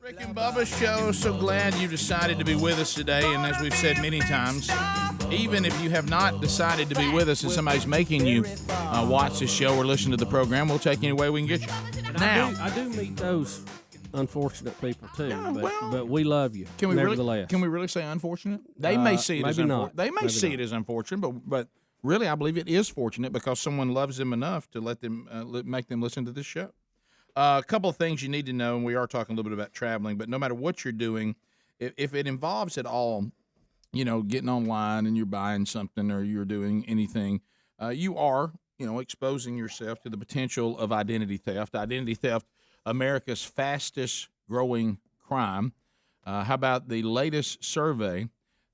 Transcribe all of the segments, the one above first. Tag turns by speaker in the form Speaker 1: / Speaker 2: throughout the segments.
Speaker 1: Rick and Bubba Show. So glad you decided to be with us today. And as we've said many times, even if you have not decided to be with us and somebody's making you watch this show or listen to the program, we'll take you any way we can get you. Now,
Speaker 2: I do meet those unfortunate people too, but we love you. Nevertheless,
Speaker 1: can we really say unfortunate? They may see it as unfortunate. They may see it as unfortunate, but really, I believe it is fortunate because someone loves them enough to let them make them listen to this show. A couple of things you need to know, and we are talking a little bit about traveling, but no matter what you're doing, if it involves at all, getting online and you're buying something or you're doing anything, you are, exposing yourself to the potential of identity theft. Identity theft, America's fastest growing crime. How about the latest survey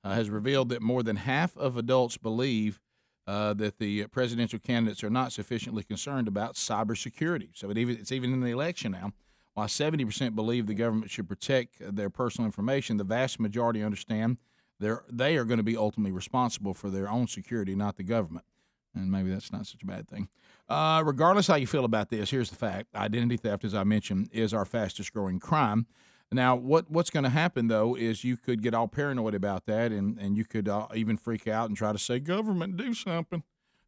Speaker 1: has revealed that more than half of adults believe that the presidential candidates are not sufficiently concerned about cybersecurity. So it's even in the election now. While 70% believe the government should protect their personal information, the vast majority understand they are going to be ultimately responsible for their own security, not the government. And maybe that's not such a bad thing. Regardless how you feel about this, here's the fact. Identity theft, as I mentioned, is our fastest growing crime. Now, what's going to happen, though, is you could get all paranoid about that, and you could even freak out and try to say, government, do something.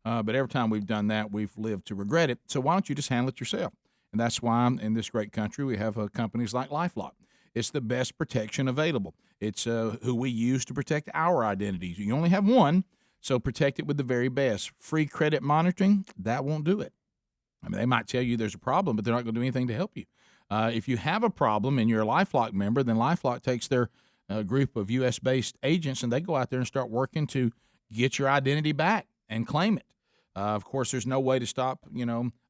Speaker 1: But every time we've done that, we've lived to regret it. So why don't you just handle it yourself? And that's why in this great country we have companies like LifeLock. It's the best protection available. It's who we use to protect our identities. You only have one, so protect it with the very best. Free credit monitoring, that won't do it. I mean, they might tell you there's a problem, but they're not going to do anything to help you. If you have a problem and you're a LifeLock member, then LifeLock takes their group of U.S.-based agents and they go out there and start working to get your identity back and claim it. Of course, there's no way to stop,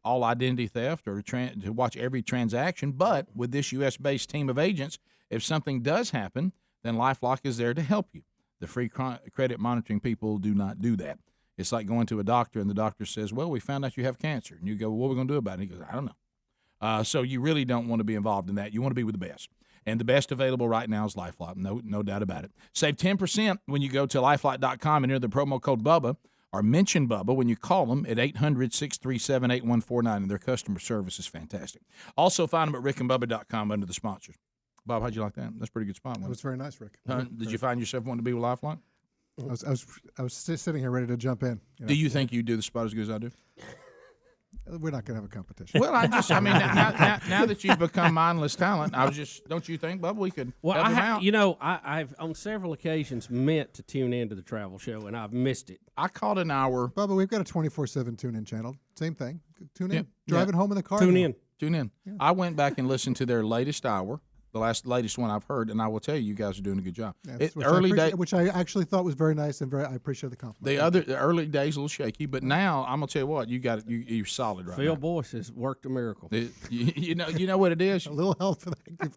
Speaker 1: all identity theft or to watch every transaction. But with this U.S.-based team of agents, if something does happen, then LifeLock is there to help you. The free credit monitoring people do not do that. It's like going to a doctor and the doctor says, well, we found out you have cancer. And you go, well, what are we going to do about it? And he goes, I don't know. So you really don't want to be involved in that. You want to be with the best. And the best available right now is LifeLock, no doubt about it. Save 10% when you go to LifeLock.com and enter the promo code BUBBA or mention Bubba when you call them at 800-637-8149, and their customer service is fantastic. Also find them at rickandbubba.com under the sponsors. Bob, how'd you like that? That's a pretty good spot.
Speaker 3: That was very nice, Rick.
Speaker 1: Did you find yourself wanting to be with LifeLock?
Speaker 3: I was sitting here ready to jump in.
Speaker 1: Do you think you do the spot as good as I do?
Speaker 3: We're not going to have a competition.
Speaker 1: Well, now that you've become mindless talent, don't you think, Bubba, we could help him out?
Speaker 2: I've on several occasions meant to tune into the travel show, and I've missed it.
Speaker 1: I caught an hour.
Speaker 3: Bubba, we've got a 24/7 tune-in channel. Same thing. Tune in. Driving home in the car.
Speaker 2: Tune in.
Speaker 1: Yeah. I went back and listened to their latest hour. The latest one I've heard, and I will tell you, you guys are doing a good job.
Speaker 3: Yes, which I actually thought was very nice, and I appreciate the compliment.
Speaker 1: The early days a little shaky, but now I'm gonna tell you what, you're solid right now.
Speaker 2: Phil Boyce has worked a miracle.
Speaker 1: You know what it is.
Speaker 3: A little help.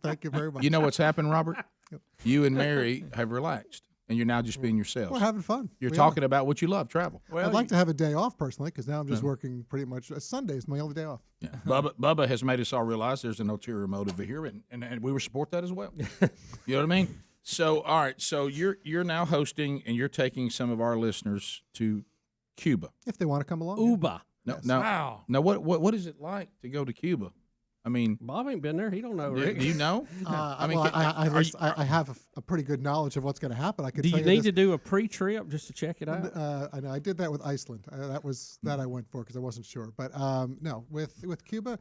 Speaker 3: Thank you very much.
Speaker 1: You know what's happened, Robert? Yep. You and Mary have relaxed, and you're now just being yourselves.
Speaker 3: We're having fun.
Speaker 1: You're talking about what you love, travel.
Speaker 3: Well, I'd like to have a day off personally, because now I'm just working pretty much. Sunday is my only day off.
Speaker 1: Yeah. Bubba has made us all realize there's an ulterior motive here, and we support that as well. You know what I mean? So, all right. So you're now hosting, and you're taking some of our listeners to Cuba
Speaker 3: if they want to come along.
Speaker 2: Cuba.
Speaker 1: Now, what is it like to go to Cuba? I mean,
Speaker 2: Bob ain't been there. He don't know, Rick.
Speaker 1: Do you know?
Speaker 3: I have a pretty good knowledge of what's going to happen. I could.
Speaker 2: Do you need to do a pre-trip just to check it out?
Speaker 3: I did that with Iceland. That I went for because I wasn't sure. But no, with Cuba,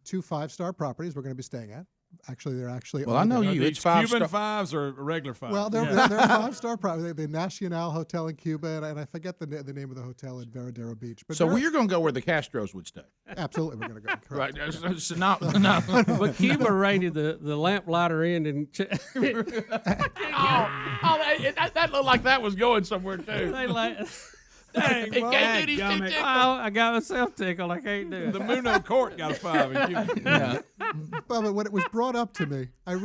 Speaker 3: 2 5-star properties we're going to be staying at. Actually, they're actually.
Speaker 1: Well, I know you. It's
Speaker 4: Cuban fives or regular fives.
Speaker 3: Well, they're 5-star properties. The Nacional Hotel in Cuba, and I forget the name of the hotel in Veradero Beach. But
Speaker 1: so you're going to go where the Castros would stay.
Speaker 3: Absolutely, we're going to go.
Speaker 1: Right. So not.
Speaker 2: But Cuba rated the lamplighter in and.
Speaker 1: That looked like that was going somewhere too.
Speaker 2: Dang, boy, I got myself tickled. I can't do it.
Speaker 4: The Muno Court got a 5 in Cuba.
Speaker 1: Yeah.
Speaker 3: But when it was brought up to me, I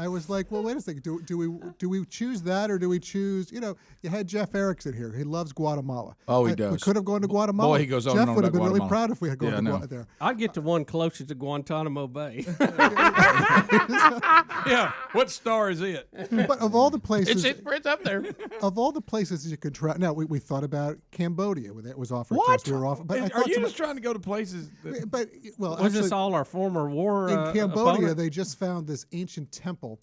Speaker 3: was like, well, wait a second. Do we choose that, or do we choose? You had Jeff Erickson here. He loves Guatemala.
Speaker 1: Oh, he does.
Speaker 3: We could have gone to Guatemala.
Speaker 1: Boy, he goes on
Speaker 3: Jeff
Speaker 1: and on
Speaker 3: would have been
Speaker 1: Guatemala.
Speaker 3: really proud if we had gone there.
Speaker 2: I'd get to one closest to Guantanamo Bay.
Speaker 4: Yeah. What star is it?
Speaker 3: But of all the places,
Speaker 1: it's up there.
Speaker 3: Of all the places you could try, now we thought about Cambodia, where that was offered
Speaker 1: What?
Speaker 3: to us. We were offered, but I
Speaker 4: Are
Speaker 3: thought
Speaker 4: you
Speaker 3: to
Speaker 4: just trying to go to places?
Speaker 3: But well,
Speaker 2: Was this
Speaker 3: actually,
Speaker 2: all our former war
Speaker 3: in Cambodia,
Speaker 2: opponents?
Speaker 3: they just found this ancient temple.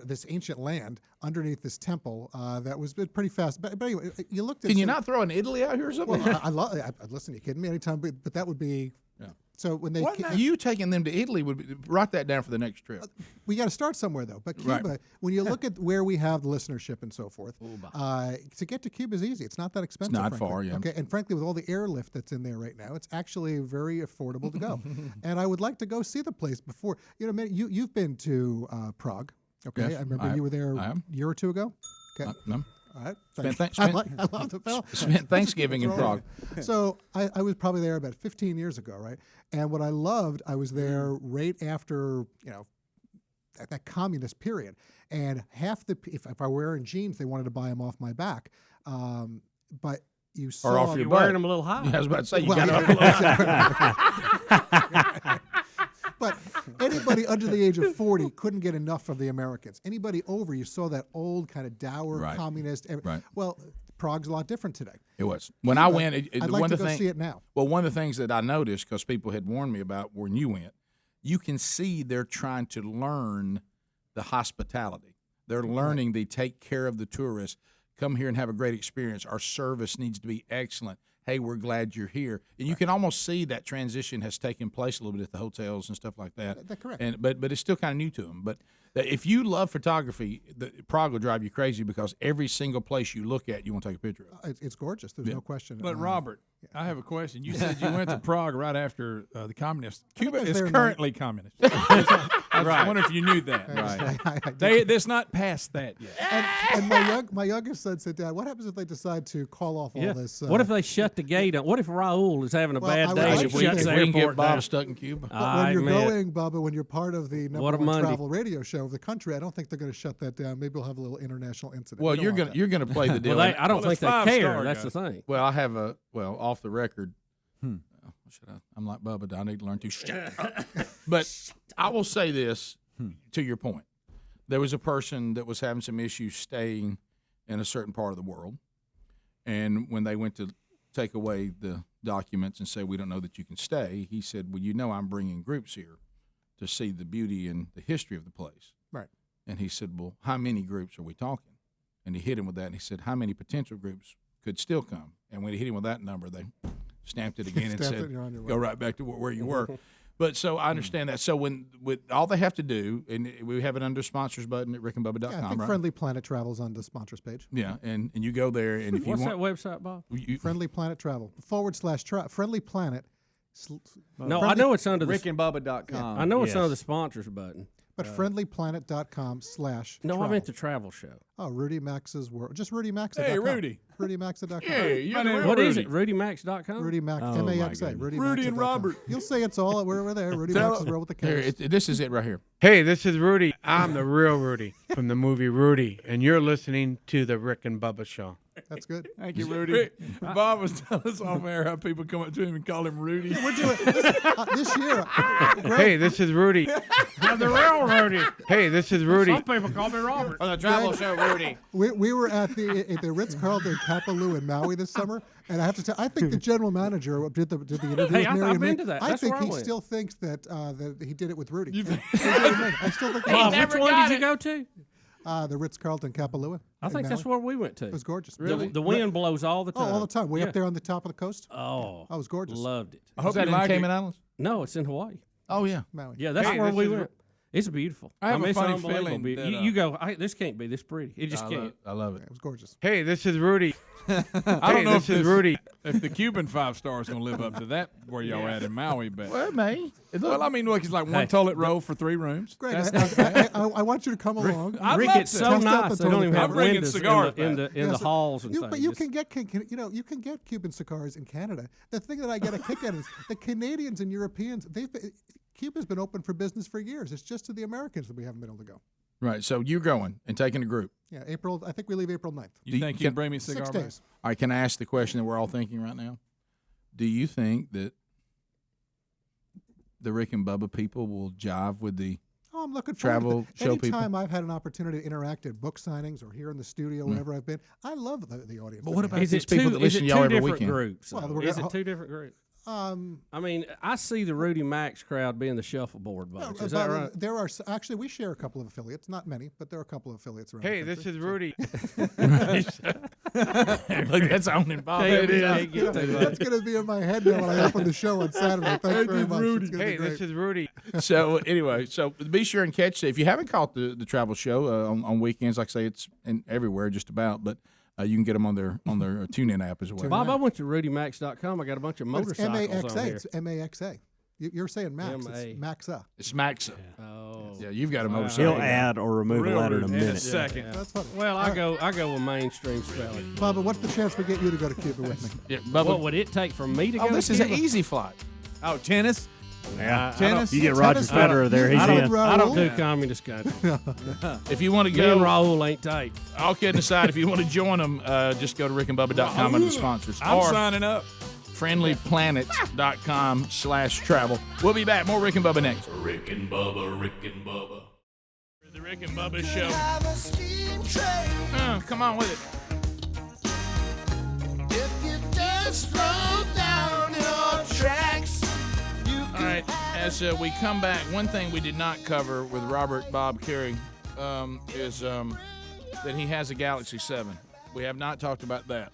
Speaker 3: This ancient land underneath this temple that was pretty fast. But anyway, you looked at.
Speaker 1: Can you not throw an Italy out here or something?
Speaker 3: Well, I love. Listen, you kidding me? Anytime, but that would be.
Speaker 1: Yeah.
Speaker 3: So when they
Speaker 1: You taking them to Italy would be, write that down for the next trip.
Speaker 3: we got to start somewhere though. But Cuba,
Speaker 1: Right.
Speaker 3: when you look at where we have the listenership and so forth, to get to Cuba is easy. It's not that expensive.
Speaker 1: not
Speaker 3: frankly.
Speaker 1: far, yeah.
Speaker 3: Okay, and frankly, with all the airlift that's in there right now, it's actually very affordable to go. And I would like to go see the place before. You know, you've been to Prague. Okay,
Speaker 1: Yes,
Speaker 3: I remember
Speaker 1: I
Speaker 3: you were there
Speaker 1: I
Speaker 3: a
Speaker 1: am.
Speaker 3: year or two ago. Okay,
Speaker 1: No.
Speaker 3: all right.
Speaker 1: Spent-
Speaker 3: I love the bell.
Speaker 1: Spent Thanksgiving in Prague.
Speaker 3: So I was probably there about 15 years ago, right? And what I loved, I was there right after, that communist period. And half if I were wearing jeans, they wanted to buy them off my back. But you saw
Speaker 1: Or off your
Speaker 2: You're
Speaker 1: butt.
Speaker 2: wearing them a little high.
Speaker 1: Yeah, I was about to say, you
Speaker 3: Well,
Speaker 1: got to
Speaker 3: But anybody under the age of 40 couldn't get enough of the Americans. Anybody over, you saw that old kind of dour
Speaker 1: Right.
Speaker 3: communist.
Speaker 1: Right.
Speaker 3: Well, Prague's a lot different today.
Speaker 1: It was. When I went,
Speaker 3: I'd like to go see it now.
Speaker 1: Well, one of the things that I noticed, because people had warned me about when you went, you can see they're trying to learn the hospitality. They're learning they take care of the tourists. Come here and have a great experience. Our service needs to be excellent. Hey, we're glad you're here. And you can almost see that transition has taken place a little bit at the hotels and stuff like that.
Speaker 3: That's correct.
Speaker 1: But it's still kind of new to them. But if you love photography, Prague will drive you crazy because every single place you look at, you want to take a picture of.
Speaker 3: It's gorgeous. There's no question.
Speaker 4: But Robert, I have a question. You said you went to Prague right after the communists. Cuba
Speaker 3: was
Speaker 4: is
Speaker 3: there
Speaker 4: currently communist. I was wondering if you knew that.
Speaker 1: Right.
Speaker 4: It's not past that yet.
Speaker 3: And my youngest son said, Dad, what happens if they decide to call off all this?
Speaker 2: What if they shut the gate? What if Raul is having a
Speaker 3: Well,
Speaker 2: bad
Speaker 3: I
Speaker 2: day
Speaker 3: would
Speaker 2: and
Speaker 3: like
Speaker 2: it
Speaker 3: to
Speaker 2: shuts
Speaker 3: think-
Speaker 2: the
Speaker 1: If we can get
Speaker 2: airport
Speaker 1: Bob
Speaker 2: down?
Speaker 1: stuck in Cuba.
Speaker 3: when you're
Speaker 2: man.
Speaker 3: going, Bubba, when you're part of the number
Speaker 2: What a
Speaker 3: one
Speaker 2: Monday.
Speaker 3: travel radio show of the country, I don't think they're going to shut that down. Maybe we'll have a little international incident.
Speaker 1: Well,
Speaker 3: We don't want
Speaker 1: you're gonna play the deal.
Speaker 2: Well, I don't think
Speaker 4: it's
Speaker 2: they
Speaker 4: 5-star,
Speaker 2: care. That's
Speaker 4: guys.
Speaker 2: the thing.
Speaker 1: Well, I have off the record. I'm like Bubba. I need to learn to shut up. But I will say this to your point. There was a person that was having some issues staying in a certain part of the world, and when they went to take away the documents and say we don't know that you can stay, he said, "Well, I'm bringing groups here to see the beauty and the history of the place."
Speaker 3: Right.
Speaker 1: And he said, "Well, how many groups are we talking?" And he hit him with that, and he said, "How many potential groups could still come?" And when he hit him with that number, they stamped it again and
Speaker 3: Stamped it,
Speaker 1: said,
Speaker 3: you're on your way.
Speaker 1: "Go right back to where you were." But so I understand that. So with all they have to do, and we have it under sponsors button at rickandbubba.com,
Speaker 3: Yeah, I think
Speaker 1: right?
Speaker 3: Friendly Planet Travels on the sponsors page.
Speaker 1: Yeah, and you go there, and if
Speaker 2: What's
Speaker 1: you
Speaker 2: that
Speaker 1: want,
Speaker 2: website, Bob?
Speaker 3: Friendly Planet Travel / Friendly Planet.
Speaker 2: No, I know it's under the.
Speaker 5: rickandbubba.com.
Speaker 2: I know it's under the sponsors button.
Speaker 3: But friendlyplanet.com /
Speaker 2: No, I
Speaker 3: travel.
Speaker 2: meant the travel show.
Speaker 3: Oh, Rudy Max's World. Just Rudy Max.
Speaker 4: Hey, Rudy.
Speaker 3: RudyMaxa.com.
Speaker 1: you're the real
Speaker 2: What is
Speaker 1: Rudy.
Speaker 2: it? RudyMax.com?
Speaker 3: Rudy Max.
Speaker 5: Oh, my
Speaker 3: MAXA.
Speaker 5: goodness.
Speaker 4: Rudy and Robert.
Speaker 3: You'll say it's all. We're there. Rudy Max's World with the
Speaker 1: Here,
Speaker 3: cameras.
Speaker 1: this is it right here.
Speaker 6: Hey, this is Rudy. I'm the real Rudy from the movie Rudy, and you're listening to the Rick and Bubba Show.
Speaker 3: That's good.
Speaker 4: Thank you, Rudy. Bob was telling us off air how people come up to him and call him Rudy.
Speaker 3: We're doing this year.
Speaker 6: Hey, this is Rudy.
Speaker 2: I'm the real Rudy.
Speaker 6: Hey, this is Rudy.
Speaker 2: Some people call me Robert.
Speaker 5: On the travel show, Rudy.
Speaker 3: We were at the Ritz-Carlton Kapalua in Maui this summer, and I have to tell, I think the general manager did the interview
Speaker 2: Hey,
Speaker 3: with Mary
Speaker 2: I've
Speaker 3: and me.
Speaker 2: been to that.
Speaker 3: I
Speaker 2: That's
Speaker 3: think
Speaker 2: where I
Speaker 3: he
Speaker 2: went.
Speaker 3: still thinks that he did it with Rudy. I still think
Speaker 2: Bob,
Speaker 3: that
Speaker 2: which one did you go to?
Speaker 3: the Ritz-Carlton Kapalua.
Speaker 2: I
Speaker 3: in
Speaker 2: think that's
Speaker 3: Maui.
Speaker 2: where we went to.
Speaker 3: It was gorgeous.
Speaker 2: The wind blows all the
Speaker 3: Oh,
Speaker 2: time.
Speaker 3: all the time. Way
Speaker 2: Yeah.
Speaker 3: up there on the top of the coast.
Speaker 2: Oh,
Speaker 3: That was gorgeous.
Speaker 2: loved it.
Speaker 4: I hope
Speaker 1: Is that
Speaker 4: you
Speaker 1: in
Speaker 4: like
Speaker 1: Cayman
Speaker 4: it.
Speaker 1: Islands?
Speaker 2: No, it's in Hawaii.
Speaker 1: Oh yeah.
Speaker 3: Maui.
Speaker 2: Yeah, that's
Speaker 6: Hey,
Speaker 2: where
Speaker 6: this
Speaker 2: we
Speaker 6: is
Speaker 2: went. It's beautiful.
Speaker 4: I have a
Speaker 2: it's
Speaker 4: funny
Speaker 2: unbelievable.
Speaker 4: feeling that,
Speaker 2: You go, this can't be this pretty. It just can't.
Speaker 1: I love it.
Speaker 3: It was gorgeous.
Speaker 6: Hey, this is Rudy.
Speaker 4: I
Speaker 6: Hey,
Speaker 4: don't know
Speaker 6: this
Speaker 4: if
Speaker 6: is Rudy.
Speaker 4: if the Cuban 5-star is going to live up to that where y'all at in Maui, but
Speaker 1: Well, it may.
Speaker 4: well, I mean, look, it's like one toilet roll for 3 rooms.
Speaker 3: Greg,
Speaker 4: That's not bad.
Speaker 3: I want you to come along.
Speaker 4: I'd
Speaker 2: Rick,
Speaker 4: love
Speaker 2: it's
Speaker 4: to.
Speaker 2: so
Speaker 3: Test out
Speaker 2: nice.
Speaker 3: the
Speaker 2: They don't even
Speaker 3: toilet
Speaker 2: have
Speaker 4: paper. I'm bringing
Speaker 2: windows
Speaker 4: cigars
Speaker 2: in
Speaker 4: back.
Speaker 2: the halls and
Speaker 3: But
Speaker 2: things.
Speaker 3: you
Speaker 2: It's-
Speaker 3: can get you can get Cuban cigars in Canada. The thing that I get a kick at is the Canadians and Europeans. Cuba's been open for business for years. It's just to the Americans that we haven't been able to go.
Speaker 1: Right. So you're going and taking a group.
Speaker 3: Yeah, April. I think we leave April 9th.
Speaker 4: You think you can bring me a
Speaker 3: 6
Speaker 4: cigar back?
Speaker 3: days.
Speaker 1: All right. Can I ask the question that we're all thinking right now? Do you think that the Rick and Bubba people will jive with the
Speaker 3: Oh I'm looking
Speaker 1: travel
Speaker 3: forward to it.
Speaker 1: show people.
Speaker 3: Anytime I've had an opportunity to interact at book signings or here in the studio, wherever I've been, I love the audience.
Speaker 1: But what about
Speaker 2: Is
Speaker 1: these
Speaker 2: it
Speaker 1: people
Speaker 2: two,
Speaker 1: that listen to y'all every
Speaker 2: different
Speaker 1: weekend?
Speaker 2: groups?
Speaker 3: Well,
Speaker 2: though?
Speaker 3: we're
Speaker 2: Is
Speaker 3: gonna-
Speaker 2: it two different groups?
Speaker 3: I
Speaker 2: mean, I see the Rudy Max crowd being the shuffleboard bunch. Is that right?
Speaker 3: There are actually we share a couple of affiliates, not many, but there are a couple of affiliates around.
Speaker 6: Hey,
Speaker 3: the
Speaker 6: this
Speaker 3: country.
Speaker 6: is Rudy.
Speaker 1: Look, that's on and Bob.
Speaker 2: It is.
Speaker 3: That's going to be in my head now when I open the show on Saturday. Thanks very much. It's gonna
Speaker 6: Hey,
Speaker 3: be great.
Speaker 6: this is Rudy.
Speaker 1: So anyway, so be sure and catch it. If you haven't caught the travel show on weekends, like I say, it's everywhere just about, but you can get them on their TuneIn app as well.
Speaker 2: Bob, I went to RudyMax.com. I got a bunch of
Speaker 3: But it's
Speaker 2: motorcycles on here.
Speaker 3: It's MAXA. You're saying Max.
Speaker 2: MA.
Speaker 3: It's Maxa.
Speaker 1: It's Maxa.
Speaker 2: Oh.
Speaker 1: Yeah, you've got a motorcycle.
Speaker 7: He'll add or remove a letter in a minute.
Speaker 4: Second.
Speaker 3: That's funny.
Speaker 2: Well, I go with mainstream spelling.
Speaker 3: Bubba, what's the chance we get you to go to Cuba with me?
Speaker 1: Yeah, Bubba.
Speaker 2: What would it take for me to go?
Speaker 1: Oh, this
Speaker 2: to
Speaker 1: is an
Speaker 2: Cuba?
Speaker 1: easy flight.
Speaker 4: Oh, tennis.
Speaker 7: Yeah.
Speaker 4: Tennis.
Speaker 7: You get Roger
Speaker 3: Tennis-
Speaker 7: Federer there, he's
Speaker 2: I
Speaker 7: in.
Speaker 2: don't do communist country.
Speaker 1: If you want to
Speaker 2: Me and
Speaker 1: go,
Speaker 2: Raul ain't tight.
Speaker 1: all kidding aside, if you want to join them, just go to rickandbubba.com under the sponsors.
Speaker 4: I'm
Speaker 1: or
Speaker 4: signing up.
Speaker 1: friendlyplanet.com/travel. We'll be back. More Rick and Bubba next.
Speaker 8: Rick and Bubba, Rick and Bubba.
Speaker 1: The Rick and Bubba Show. Come on with it. All right, as we come back, one thing we did not cover with Robert Bob Carey is that he has a Galaxy 7. We have not talked about that.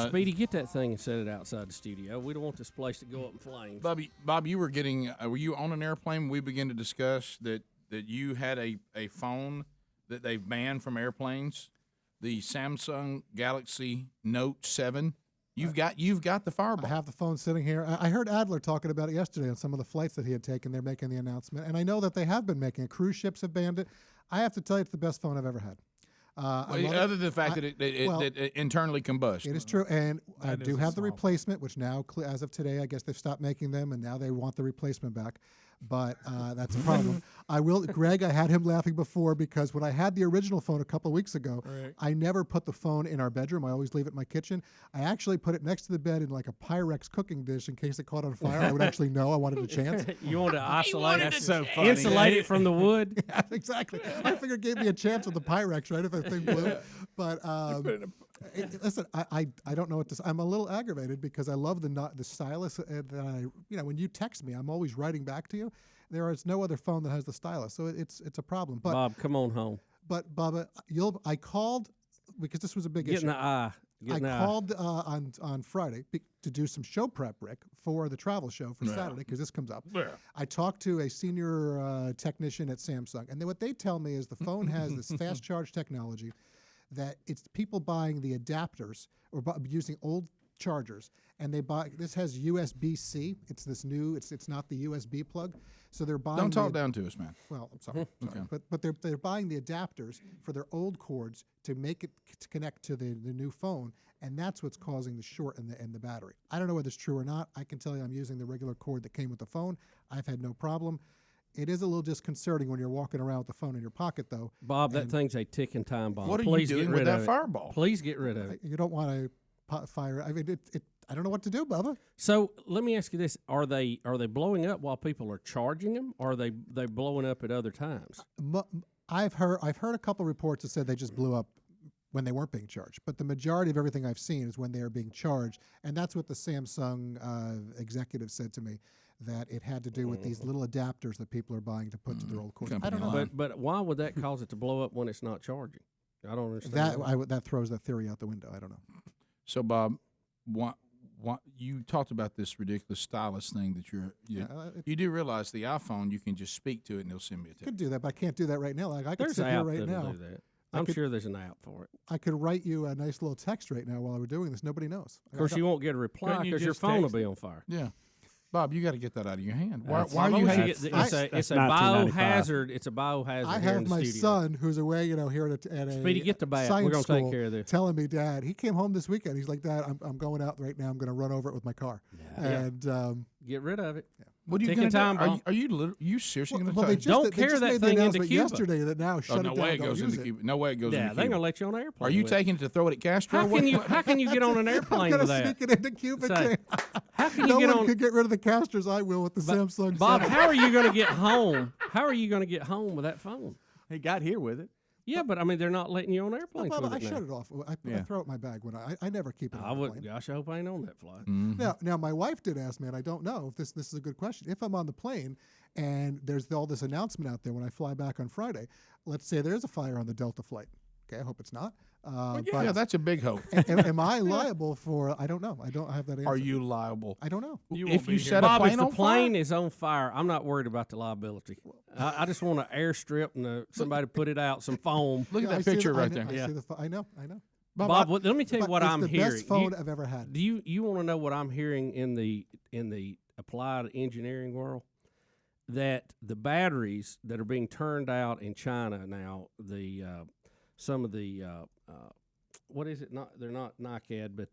Speaker 2: Speedy, get that thing and set it outside the studio. We don't want this place to go up in flames.
Speaker 1: Bob, you were getting. Were you on an airplane? We began to discuss that you had a phone that they've banned from airplanes, the Samsung Galaxy Note 7. You've got the Fireball.
Speaker 3: I have the phone sitting here. I heard Adler talking about it yesterday on some of the flights that he had taken. They're making the announcement, and I know that they have been making it. Cruise ships have banned it. I have to tell you, it's the best phone I've ever had.
Speaker 1: Other than the fact that it internally combusts.
Speaker 3: It is true, and I
Speaker 4: That
Speaker 3: do
Speaker 4: is a
Speaker 3: have the
Speaker 4: small
Speaker 3: replacement, which now, as of today, I guess they've stopped making them, and now they want the replacement back. But that's a problem. Greg, I had him laughing before because when I had the original phone a couple of weeks ago, I never put the phone in our bedroom. I always leave it in my kitchen. I actually put it next to the bed in like a Pyrex cooking dish in case it caught on fire. I would actually know I wanted a chance.
Speaker 2: You want to isolate it?
Speaker 4: That's so funny.
Speaker 2: Insulate it from the wood.
Speaker 3: Yeah, exactly. I figured it gave me a chance with the Pyrex, right, if that thing blew. But listen, I don't know what to say. I'm a little aggravated because I love the stylus that when you text me, I'm always writing back to you. There is no other phone that has the stylus, so it's a problem. But
Speaker 2: Bob, come on home.
Speaker 3: But Bubba, I called because this was a big
Speaker 2: Get
Speaker 3: issue.
Speaker 2: in the eye.
Speaker 3: I called on Friday to do some show prep, Rick, for the travel show for Saturday because this comes up.
Speaker 1: Yeah.
Speaker 3: I talked to a senior technician at Samsung, and what they tell me is the phone has this fast charge technology that it's people buying the adapters or using old chargers, and this has USB-C. It's this new. It's not the USB plug, so they're buying.
Speaker 1: Don't talk down to us, man.
Speaker 3: Well, I'm sorry, but they're buying the adapters for their old cords to make it to connect to the new phone, and that's what's causing the short in the battery. I don't know whether it's true or not. I can tell you I'm using the regular cord that came with the phone. I've had no problem. It is a little disconcerting when you're walking around with the phone in your pocket, though.
Speaker 2: Bob, that thing's a ticking time bomb.
Speaker 1: What are
Speaker 2: Please
Speaker 1: you doing
Speaker 2: get
Speaker 1: with
Speaker 2: rid
Speaker 1: that
Speaker 2: of it.
Speaker 1: Fireball?
Speaker 2: Please get rid of it.
Speaker 3: You don't want to fire. I mean, I don't know what to do, Bubba.
Speaker 2: So let me ask you this: Are they blowing up while people are charging them, or are they blowing up at other times?
Speaker 3: I've heard a couple reports that said they just blew up when they weren't being charged, but the majority of everything I've seen is when they are being charged, and that's what the Samsung executive said to me, that it had to do with these little adapters that people are buying to put to their old cords. I don't know.
Speaker 2: But why would that cause it to blow up when it's not charging? I don't understand.
Speaker 3: That throws that theory out the window. I don't know.
Speaker 1: So, Bob, what you talked about this ridiculous stylus thing that you do realize the iPhone, you can just speak to it and it'll send me a
Speaker 3: I
Speaker 1: text.
Speaker 3: could do that, but I can't do that right now. Like I could
Speaker 2: There's
Speaker 3: sit
Speaker 2: an
Speaker 3: here
Speaker 2: app
Speaker 3: right
Speaker 2: that'll
Speaker 3: now.
Speaker 2: do that. I'm sure there's an app for it.
Speaker 3: I could write you a nice little text right now while we're doing this. Nobody knows.
Speaker 2: Of course, you won't get a reply
Speaker 4: Couldn't you
Speaker 2: because your
Speaker 4: just
Speaker 2: phone will
Speaker 4: text
Speaker 2: be on fire.
Speaker 1: Yeah. Bob, you got to get that out of your hand. Why
Speaker 2: That's-
Speaker 1: are you
Speaker 2: that's-
Speaker 1: hating?
Speaker 2: It's a
Speaker 7: 1995.
Speaker 2: biohazard. It's a biohazard.
Speaker 3: I
Speaker 2: here
Speaker 3: have
Speaker 2: in the
Speaker 3: my
Speaker 2: studio.
Speaker 3: son who's away, here at a
Speaker 2: Speedy, get the bat.
Speaker 3: science
Speaker 2: We're gonna take
Speaker 3: school,
Speaker 2: care of this.
Speaker 3: telling me, Dad, he came home this weekend. He's like, Dad, I'm going out right now. I'm going to run over it with my car. And
Speaker 2: Get rid of it.
Speaker 1: What are you
Speaker 2: Ticking
Speaker 1: going to
Speaker 2: time
Speaker 1: do? Are you seriously going to
Speaker 3: they
Speaker 1: take?
Speaker 3: just,
Speaker 2: Don't
Speaker 3: they
Speaker 2: carry
Speaker 3: just
Speaker 2: that
Speaker 3: made the
Speaker 2: thing into
Speaker 3: announcement
Speaker 2: Cuba.
Speaker 3: yesterday that now shut
Speaker 1: no
Speaker 3: it down.
Speaker 1: way it
Speaker 3: don't
Speaker 1: goes
Speaker 3: use
Speaker 1: into
Speaker 3: it.
Speaker 1: Cuba. No way it goes
Speaker 2: Yeah,
Speaker 1: into
Speaker 2: they're
Speaker 1: Cuba.
Speaker 2: gonna let you on an airplane.
Speaker 1: Are you
Speaker 2: with it.
Speaker 1: taking it to throw it at Castro?
Speaker 2: How can you get on an
Speaker 3: I'm
Speaker 2: airplane
Speaker 3: gonna
Speaker 2: with that?
Speaker 3: sneak it into Cuba.
Speaker 2: Say,
Speaker 3: too.
Speaker 2: How can you
Speaker 3: No
Speaker 2: get
Speaker 3: one
Speaker 2: on?
Speaker 3: could get rid of the Castros. I will with the Samsung.
Speaker 2: Bob,
Speaker 3: 7.
Speaker 2: how are you going to get home? How are you going to get home with that phone?
Speaker 5: He got here with it.
Speaker 2: Yeah, but I mean, they're not letting you on airplanes
Speaker 3: Well,
Speaker 2: with
Speaker 3: I
Speaker 2: it now.
Speaker 3: shut it off. I throw it in my bag when I never keep it.
Speaker 2: I
Speaker 3: on the
Speaker 2: would.
Speaker 3: plane.
Speaker 2: Gosh, I hope I ain't on that flight.
Speaker 3: Now, my wife did ask me, and I don't know if this is a good question. If I'm on the plane and there's all this announcement out there when I fly back on Friday, let's say there's a fire on the Delta flight. Okay, I hope it's not.
Speaker 1: Yeah, that's a big hope.
Speaker 3: Am I liable for? I don't know. I don't have that answer.
Speaker 1: Are you liable?
Speaker 3: I don't know.
Speaker 1: If you set a
Speaker 2: Bob,
Speaker 1: plane
Speaker 2: if the
Speaker 1: on
Speaker 2: plane
Speaker 1: fire?
Speaker 2: is on fire, I'm not worried about the liability. I just want an airstrip and somebody put it out, some foam.
Speaker 1: Look at
Speaker 3: Yeah,
Speaker 1: that
Speaker 3: I see
Speaker 1: picture
Speaker 3: the-
Speaker 1: right
Speaker 3: I know,
Speaker 1: there.
Speaker 3: I see the I know.
Speaker 2: Bob, let me tell you
Speaker 3: But
Speaker 2: what
Speaker 3: it's
Speaker 2: I'm
Speaker 3: the
Speaker 2: hearing.
Speaker 3: best phone I've ever had.
Speaker 2: Do you want to know what I'm hearing in the applied engineering world? That the batteries that are being turned out in China now, some of the what is it? They're not NICAD, but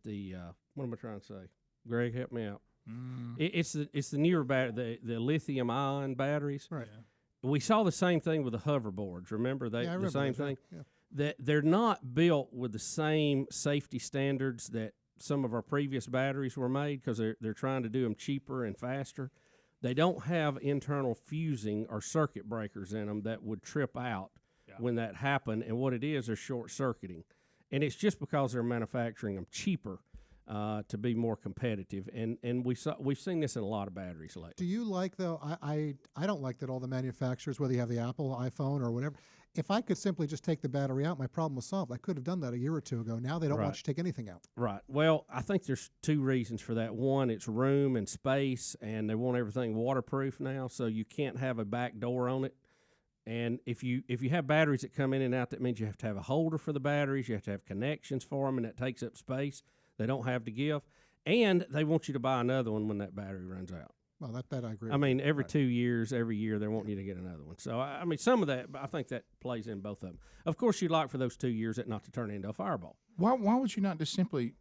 Speaker 2: what am I trying to say? Greg, help me out. It's the newer battery, the lithium ion batteries.
Speaker 3: Right.
Speaker 2: We saw the same thing with the hoverboards. Remember
Speaker 3: Yeah, I
Speaker 2: the
Speaker 3: remember
Speaker 2: same
Speaker 3: that, yeah,
Speaker 2: thing.
Speaker 3: yeah.
Speaker 2: That they're not built with the same safety standards that some of our previous batteries were made because they're trying to do them cheaper and faster. They don't have internal fusing or circuit breakers in them that would trip out when that happened. And what it is, they're short circuiting, and it's just because they're manufacturing them cheaper to be more competitive. And we've seen this in a lot of batteries lately.
Speaker 3: Do you like though? I don't like that all the manufacturers, whether you have the Apple iPhone or whatever. If I could simply just take the battery out, my problem was solved. I could have done that a year or two ago. Now they don't want you to take anything out.
Speaker 2: Right. Well, I think there's two reasons for that. One, it's room and space, and they want everything waterproof now, so you can't have a back door on it. And if you have batteries that come in and out, that means you have to have a holder for the batteries. You have to have connections for them, and that takes up space they don't have to give. And they want you to buy another one when that battery runs out.
Speaker 3: Well, that I agree.
Speaker 2: I mean, every 2 years, every year, they're wanting you to get another one. So, I mean, some of that, I think that plays in both of them. Of course, you'd like for those 2 years that not to turn into a fireball.
Speaker 1: Why would you not just simply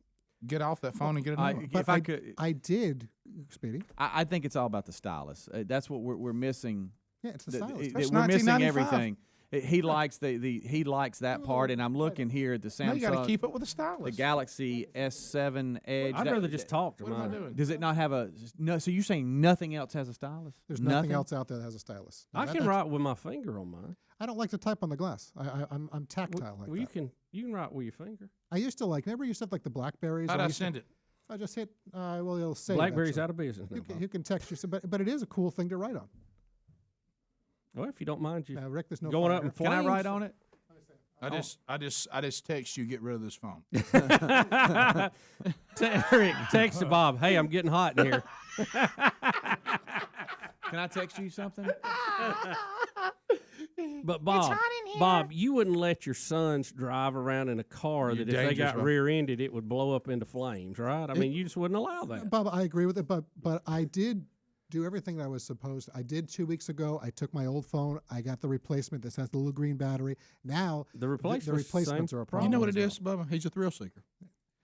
Speaker 1: get off that phone and get another one?
Speaker 3: But
Speaker 5: If I could,
Speaker 3: I did, Speedy.
Speaker 5: I think it's all about the stylus. That's what we're missing.
Speaker 3: Yeah, it's the stylus.
Speaker 1: That's
Speaker 5: We're missing
Speaker 1: 1995.
Speaker 5: everything. He likes he likes that part, and I'm looking here at the
Speaker 1: Now
Speaker 5: Samsung.
Speaker 1: you got to keep up with the
Speaker 5: the
Speaker 1: stylus.
Speaker 5: Galaxy S7 Edge.
Speaker 2: I'd rather just talk to
Speaker 1: What am I
Speaker 2: mine.
Speaker 1: doing?
Speaker 5: Does it not have a no? So you're saying nothing else has a stylus?
Speaker 3: There's nothing else out there that has a stylus.
Speaker 2: I can write with my finger on mine.
Speaker 3: I don't like to type on the glass. I'm tactile like
Speaker 2: Well,
Speaker 3: that.
Speaker 2: you can write with your finger.
Speaker 3: I used to like. Remember, you said like the Blackberries.
Speaker 1: How'd
Speaker 3: or
Speaker 1: I
Speaker 3: used to-
Speaker 1: send it?
Speaker 3: I just hit. Well, it'll say.
Speaker 2: BlackBerry's out of business now.
Speaker 3: You can text you, but it is a cool thing to write on.
Speaker 2: Well, if you don't mind you
Speaker 3: Now, Rick, there's no
Speaker 2: going
Speaker 3: fire.
Speaker 2: up in
Speaker 5: Can I
Speaker 2: flames.
Speaker 5: write on it?
Speaker 1: I just text you, get rid of this phone.
Speaker 2: Eric, text to Bob. Hey, I'm getting hot in here.
Speaker 5: Can I text you something?
Speaker 2: But Bob, you wouldn't let your sons drive around in a car
Speaker 1: You're
Speaker 2: that if they
Speaker 1: dangerous,
Speaker 2: got
Speaker 1: Bob.
Speaker 2: rear-ended, it would blow up into flames, right? I mean, you just wouldn't allow that.
Speaker 3: Bob, I agree with it, but I did do everything that I was supposed to. I did 2 weeks ago. I took my old phone. I got the replacement. This has the little green battery. Now
Speaker 2: The replacements,
Speaker 3: the replacements are a
Speaker 1: You
Speaker 3: problem.
Speaker 1: know what it
Speaker 3: as well.
Speaker 1: is, Bubba? He's a thrill seeker.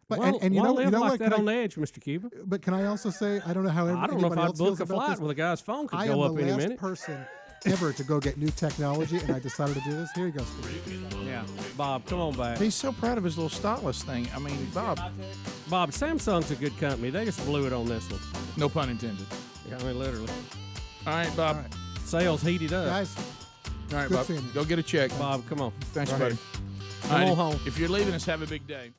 Speaker 3: But
Speaker 2: Well,
Speaker 3: and you
Speaker 2: why
Speaker 3: know
Speaker 2: live like
Speaker 3: what?
Speaker 2: that
Speaker 3: Can
Speaker 2: on
Speaker 3: I-
Speaker 2: the edge, Mr. Cuba?
Speaker 3: But can I also say I don't know how
Speaker 2: I don't know if
Speaker 3: anybody
Speaker 2: I'd
Speaker 3: else feels
Speaker 2: book a
Speaker 3: about
Speaker 2: flight
Speaker 3: this.
Speaker 2: with a guy's phone could
Speaker 3: I
Speaker 2: go
Speaker 3: am
Speaker 2: up
Speaker 3: the
Speaker 2: any
Speaker 3: last
Speaker 2: minute.
Speaker 3: person ever to go get new technology, and I decided to do this. Here you go, Steve.
Speaker 5: Yeah.
Speaker 2: Bob, come on back.
Speaker 1: He's so proud of his little stylus thing. I mean, Bob,
Speaker 2: Bob, Samsung's a good company. They just blew it on this one.
Speaker 1: no pun intended.
Speaker 2: Yeah, I mean, literally.
Speaker 1: All right, Bob.
Speaker 3: All right.
Speaker 2: Sales heated up.
Speaker 3: Guys,
Speaker 1: All right,
Speaker 3: Good
Speaker 1: Bob.
Speaker 3: seeing you.
Speaker 1: Go get a check.
Speaker 2: Bob, come on.
Speaker 1: Thanks,
Speaker 2: Right
Speaker 1: buddy.
Speaker 2: here.
Speaker 1: All right,
Speaker 2: on home.
Speaker 1: If you're leaving us, have a big day.